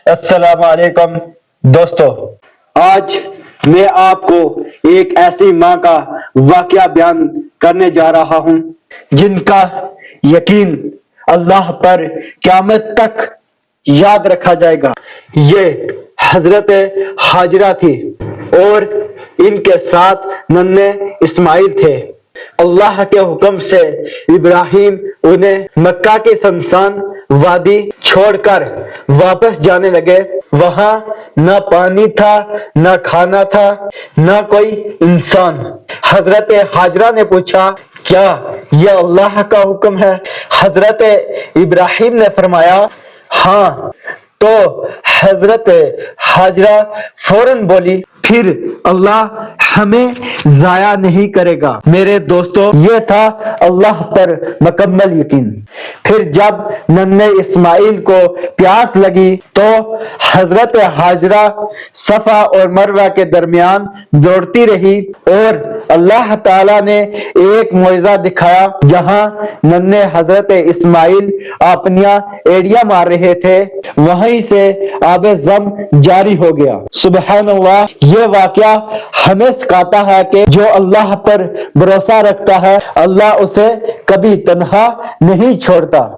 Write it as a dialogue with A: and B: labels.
A: السلام علیکم دوستو، آج میں آپ کو ایک ایسی ماں کا واقعہ بیان کرنے جا رہا ہوں جن کا یقین اللہ پر قیامت تک یاد رکھا جائے گا۔ یہ حضرت ہاجرہ تھی اور ان کے ساتھ ننھے اسماعیل تھے۔ اللہ کے حکم سے ابراہیم انہیں مکہ کے سنسان وادی چھوڑ کر واپس جانے لگے۔ وہاں نہ پانی تھا، نہ کھانا تھا، نہ کوئی انسان۔ حضرت ہاجرہ نے پوچھا، کیا یہ اللہ کا حکم ہے؟ حضرت ابراہیم نے فرمایا، ہاں۔ تو حضرت ہاجرہ فوراً بولی، پھر اللہ ہمیں ضائع نہیں کرے گا۔ میرے دوستو، یہ تھا اللہ پر مکمل یقین۔ پھر جب ننھے اسماعیل کو پیاس لگی تو حضرت ہاجرہ صفا اور مروہ کے درمیان دوڑتی رہی اور اللہ تعالیٰ نے ایک معجزہ دکھایا۔ جہاں ننھے حضرت اسماعیل اپنیاں ایڑیاں مار رہے تھے، وہیں سے آب زم جاری ہو گیا۔ سبحان اللہ! یہ واقعہ ہمیں سکھاتا ہے کہ جو اللہ پر بھروسہ رکھتا ہے، اللہ اسے کبھی تنہا نہیں چھوڑتا۔